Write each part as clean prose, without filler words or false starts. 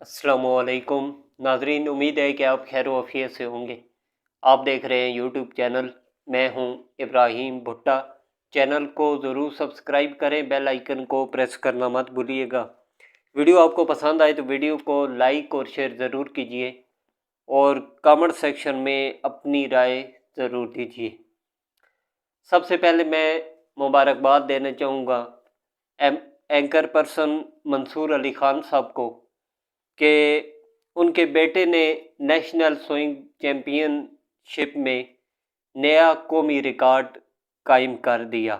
अस्सलाम वालेकुम नाजरीन, उम्मीद है कि आप खैर वफ़ियत से होंगे। आप देख रहे हैं यूट्यूब चैनल। मैं हूं इब्राहिम भुट्टा। चैनल को ज़रूर सब्सक्राइब करें, बेल आइकन को प्रेस करना मत भूलिएगा। वीडियो आपको पसंद आए तो वीडियो को लाइक और शेयर ज़रूर कीजिए और कमेंट सेक्शन में अपनी राय ज़रूर दीजिए। सबसे पहले मैं मुबारकबाद देना चाहूँगा एंकर पर्सन मंसूर अली ख़ान साहब को कि उनके बेटे ने नेशनल स्विंग चैम्पियनशिप में नया कौमी रिकॉर्ड कायम कर दिया।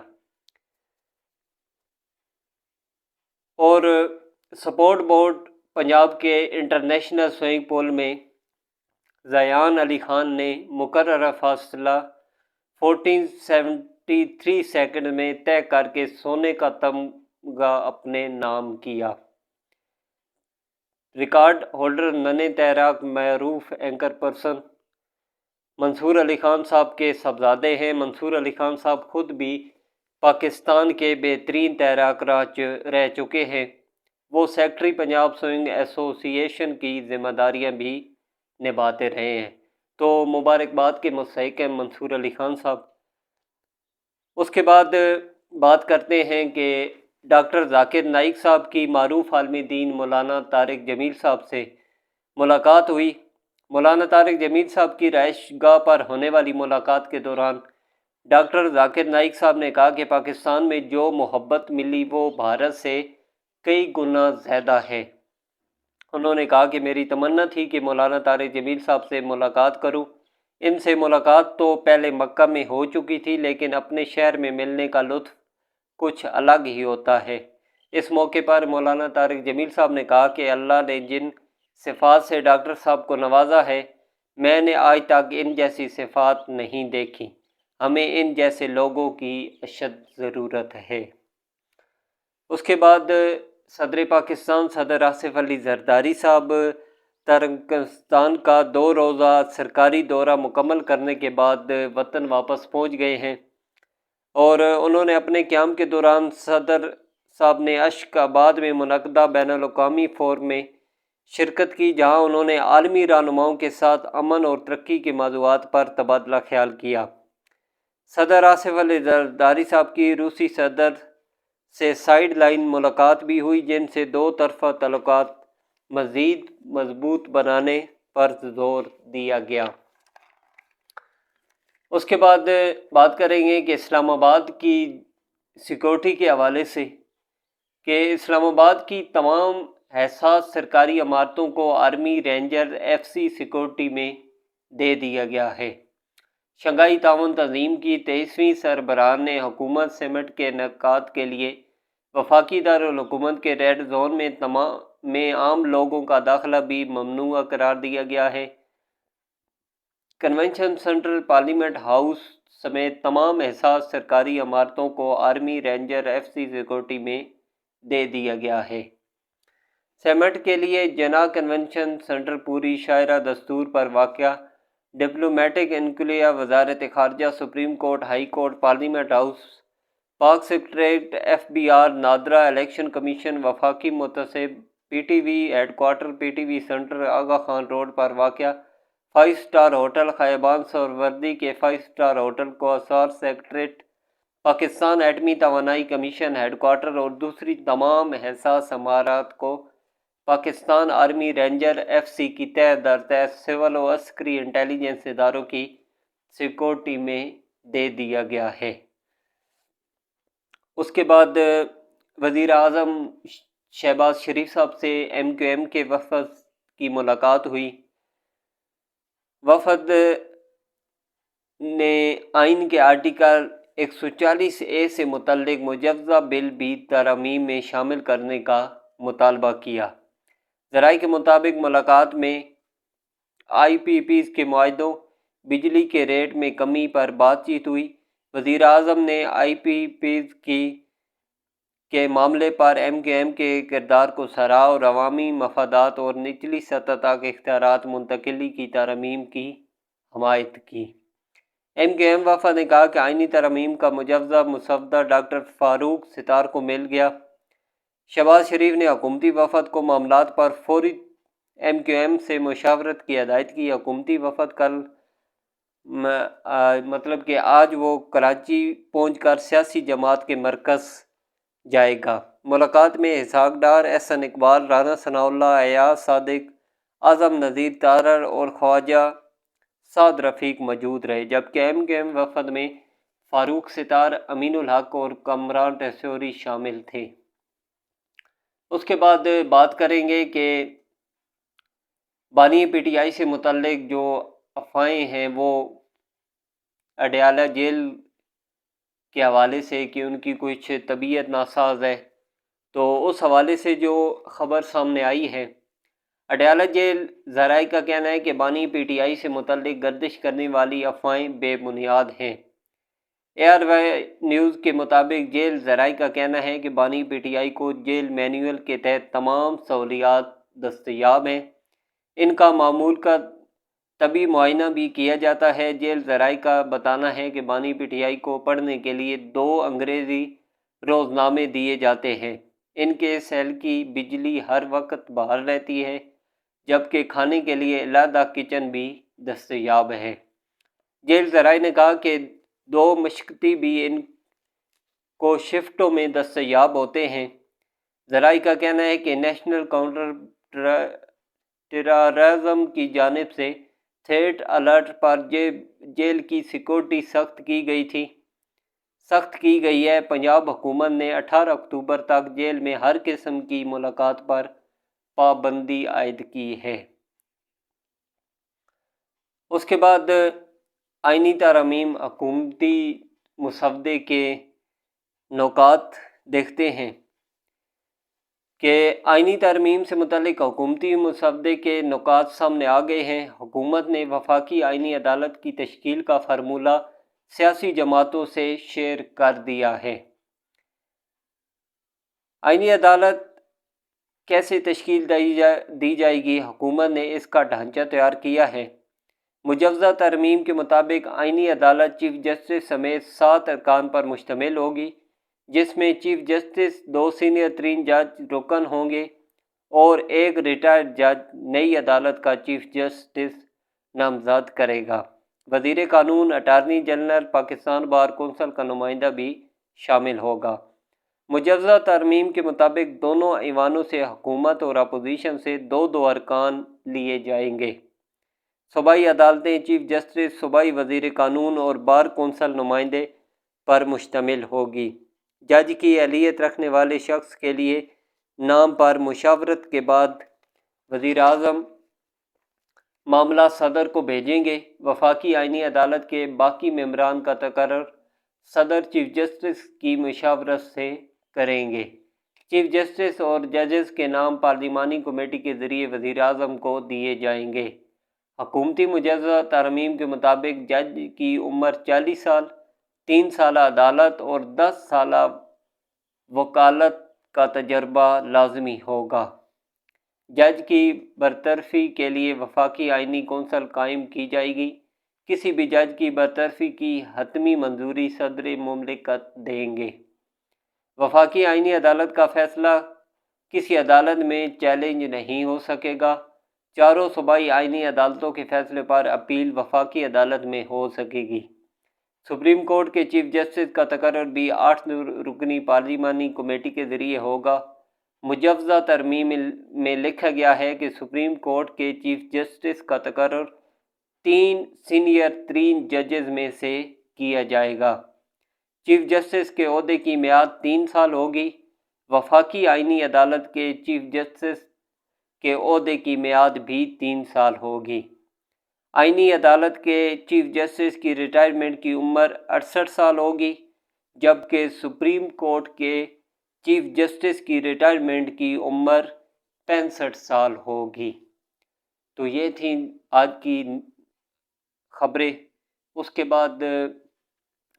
और सपोर्ट बोर्ड पंजाब के इंटरनेशनल स्विमिंग पूल में ज़यान अली ख़ान ने मुकर्ररा फासला 1473 सेकंड में तय करके सोने का तमगा अपने नाम किया। रिकॉर्ड होल्डर नन्हे तैराक मरूफ एंकर पर्सन मंसूर अली ख़ान साहब के साहबजादे हैं। मंसूर अली ख़ान साहब खुद भी पाकिस्तान के बेहतरीन तैराक रह चुके हैं। वो सेक्रेटरी पंजाब स्विमिंग एसोसिएशन की ज़िम्मेदारियां भी निभाते रहे हैं, तो मुबारकबाद के मुस्तहिक़ हैं मंसूर अली ख़ान साहब। उसके बाद बात करते हैं कि डॉक्टर ज़ाकिर नाइक साहब की मारूफ आलमी दीन मौलाना तारिक जमील साहब से मुलाकात हुई। मौलाना तारिक जमील साहब की रहायशगाह पर होने वाली मुलाकात के दौरान डॉक्टर ज़ाकिर नाइक साहब ने कहा कि पाकिस्तान में जो मोहब्बत मिली वो भारत से कई गुना ज़्यादा है। उन्होंने कहा कि मेरी तमन्ना थी कि मौलाना तारिक जमील साहब से मुलाकात करूं। इनसे मुलाकात तो पहले मक्का में हो चुकी थी, लेकिन अपने शहर में मिलने का लुत्फ़ कुछ अलग ही होता है। इस मौके पर मौलाना तारिक जमील साहब ने कहा कि अल्लाह ने जिन सिफ़ात से डॉक्टर साहब को नवाजा है, मैंने आज तक इन जैसी सिफ़ात नहीं देखी। हमें इन जैसे लोगों की अशद ज़रूरत है। उसके बाद सदर पाकिस्तान सदर आसिफ अली ज़रदारी साहब तर्कस्तान का 2 रोज़ा सरकारी दौरा मुकम्मल करने के बाद वतन वापस पहुंच गए हैं और उन्होंने अपने क़याम के दौरान सदर साहब ने अशकाबाद में मुनक़दा बैनुल-अक़वामी फोरम में शिरकत की, जहां उन्होंने आलमी रहनुमाओं के साथ अमन और तरक्की के मौज़ूआत पर तबादला ख्याल किया। सदर आसिफ अली ज़रदारी साहब की रूसी सदर से साइड लाइन मुलाकात भी हुई, जिनसे दो तरफ़ा तल्लुकात मज़ीद मजबूत बनाने पर जोर दिया गया। उसके बाद बात करेंगे कि इस्लामाबाद की सिक्योरिटी के हवाले से कि इस्लामाबाद की तमाम हसास सरकारी इमारतों को आर्मी रेंजर FC सिक्योरिटी में दे दिया गया है। शंघाई ताउन तंजीम की 23वीं सरबराह ने हुकूमत समिट के इनेकाद के लिए वफाकी दारुल हुकूमत के रेड जोन में आम लोगों का दाखिला भी ममनुआ करार दिया गया है। कन्वेंशन सेंटर, पार्लियामेंट हाउस समेत तमाम हसास सरकारी इमारतों को आर्मी रेंजर FC सिक्योरिटी में दे दिया गया है। समिट के लिए जना कन्वेंशन सेंटर पूरी शायरा दस्तूर पर वाक़या डिप्लोमेटिक इनक्लेव, वजारत ख़ारजा, supreme court, high court, parliament house, Pak secretariat, FBR, NADRA election commission, वफाकी मुतसिब, PTV headquarter, PTV centre, Aga Khan road पर वाक़या 5 स्टार होटल, खैबान सोहरावर्दी के 5 स्टार होटल को आसार सेक्रेटरीट, पाकिस्तान एटमी तवानाई कमीशन हेडक्वार्टर और दूसरी तमाम हसास इमारत को पाकिस्तान आर्मी रेंजर FC की तय दर तय सिविल व अस्करी इंटेलिजेंस इदारों की सिक्योरिटी में दे दिया गया है। उसके बाद वज़ीर आज़म शहबाज शरीफ साहब से MQM के वफ़द की मुलाकात हुई। वफ़द ने आइन के आर्टिकल 140A से मुतल्लिक मुजव्ज़ा बिल भी तरमीम में शामिल करने का मुतालबा किया। ज़राए के मुताबिक मुलाकात में IPPs के मुआहदों, बिजली के रेट में कमी पर बातचीत हुई। वज़ीर आज़म ने IPPs के मामले पर MQM के किरदार को सराहा और अवामी मफादात और निचली सतह तक इख्तियारात मुंतकिली की तरमीम की हमायत की। MQM वफ़द ने कहा कि आइनी तरमीम का मुजव्ज़ा मुसवदा डॉक्टर फ़ारूक सितार को मिल गया। शहबाज शरीफ ने हुकूमती वफ़द को मामलात पर फौरी MQM سے مشاورت کی ہدایت کی۔ حکومتی وفد کل مطلب کہ آج وہ کراچی پہنچ کر سیاسی جماعت کے مرکز جائے گا۔ ملاقات میں اسحاق ڈار، احسن اقبال، رانا ثناء اللہ، ایاز صادق، اعظم نذیر تارڑ اور خواجہ سعد رفیق موجود رہے، جبکہ MQM وفد میں فاروق ستار، امین الحق اور کامران ٹیسوری شامل تھے۔ اس کے بعد بات کریں گے کہ بانی PTI سے متعلق جو افواہیں ہیں وہ اڈیالہ جیل کے حوالے سے کہ ان کی کچھ طبیعت ناساز ہے، تو اس حوالے سے جو خبر سامنے آئی ہے، اڈیالہ جیل ذرائع کا کہنا ہے کہ بانی PTI سے متعلق گردش کرنے والی افواہیں بے بنیاد ہیں۔ ARY نیوز کے مطابق جیل ذرائع کا کہنا ہے کہ بانی PTI کو جیل مینول کے تحت تمام سہولیات دستیاب ہیں، ان کا معمول کا طبی معائنہ بھی کیا جاتا ہے۔ جیل ذرائع کا بتانا ہے کہ بانی PTI کو پڑھنے کے لیے 2 انگریزی روزنامے دیے جاتے ہیں، ان کے سیل کی بجلی ہر وقت بحال رہتی ہے، جبکہ کھانے کے لیے علیحدہ کچن بھی دستیاب ہے۔ جیل ذرائع نے کہا کہ 2 مشقتی بھی ان کو شفٹوں میں دستیاب ہوتے ہیں۔ ذرائع کا کہنا ہے کہ نیشنل کاؤنٹر ٹیررزم کی جانب سے تھریٹ الرٹ پر جیل کی سیکورٹی سخت کی گئی ہے۔ پنجاب حکومت نے 18 اکتوبر تک جیل میں ہر قسم کی ملاقات پر پابندی عائد کی ہے۔ اس کے بعد آئینی ترامیم حکومتی مسودے کے نکات دیکھتے ہیں کہ آئینی ترمیم سے متعلق حکومتی مسودے کے نکات سامنے آ گئے ہیں۔ حکومت نے وفاقی آئینی عدالت کی تشکیل کا فارمولہ سیاسی جماعتوں سے شیئر کر دیا ہے۔ آئینی عدالت کیسے تشکیل دی جائے گی؟ حکومت نے اس کا ڈھانچہ تیار کیا ہے۔ مجوزہ ترمیم کے مطابق آئینی عدالت چیف جسٹس سمیت 7 ارکان پر مشتمل ہوگی، جس میں چیف جسٹس، 2 سینئر ترین جج رکن ہوں گے اور 1 ریٹائرڈ جج نئی عدالت کا چیف جسٹس نامزد کرے گا۔ وزیر قانون، attorney general, Pakistan bar council کا نمائندہ بھی شامل ہوگا۔ مجوزہ ترمیم کے مطابق دونوں ایوانوں سے حکومت اور اپوزیشن سے 2 ارکان لیے جائیں گے۔ صوبائی عدالتیں چیف جسٹس، صوبائی وزیر قانون اور بار کونسل نمائندے پر مشتمل ہوگی۔ جج کی اہلیت رکھنے والے شخص کے لیے نام پر مشاورت کے بعد وزیر اعظم معاملہ صدر کو بھیجیں گے۔ وفاقی آئینی عدالت کے باقی ممبران کا تقرر صدر چیف جسٹس کی مشاورت سے کریں گے۔ چیف جسٹس اور ججز کے نام پارلیمانی کمیٹی کے ذریعے وزیر اعظم کو دیے جائیں گے۔ حکومتی مجوزہ ترمیم کے مطابق جج کی عمر 40 سال، 3 سالہ عدالت اور 10 سالہ وکالت کا تجربہ لازمی ہوگا۔ جج کی برطرفی کے لیے وفاقی آئینی کونسل قائم کی جائے گی۔ کسی بھی جج کی برطرفی کی حتمی منظوری صدر مملکت دیں گے۔ وفاقی آئینی عدالت کا فیصلہ کسی عدالت میں چیلنج نہیں ہو سکے گا۔ چاروں صوبائی آئینی عدالتوں کے فیصلے پر اپیل وفاقی عدالت میں ہو سکے گی۔ سپریم کورٹ کے چیف جسٹس کا تقرر بھی 8 رکنی پارلیمانی کمیٹی کے ذریعے ہوگا۔ مجوزہ ترمیم میں لکھا گیا ہے کہ سپریم کورٹ کے چیف جسٹس کا تقرر 3 سینئر ترین ججز میں سے کیا جائے گا۔ چیف جسٹس کے عہدے کی میعاد 3 سال ہوگی۔ وفاقی آئینی عدالت کے چیف جسٹس کے عہدے کی میعاد بھی 3 سال ہوگی۔ آئینی عدالت کے چیف جسٹس کی ریٹائرمنٹ کی عمر 68 سال ہوگی، جبکہ سپریم کورٹ کے چیف جسٹس کی ریٹائرمنٹ کی عمر 65 سال ہوگی۔ تو یہ تھیں آج کی خبریں۔ اس کے بعد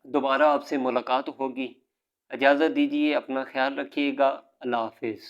دوبارہ آپ سے ملاقات ہوگی۔ اجازت دیجیے، اپنا خیال رکھیے گا۔ اللہ حافظ۔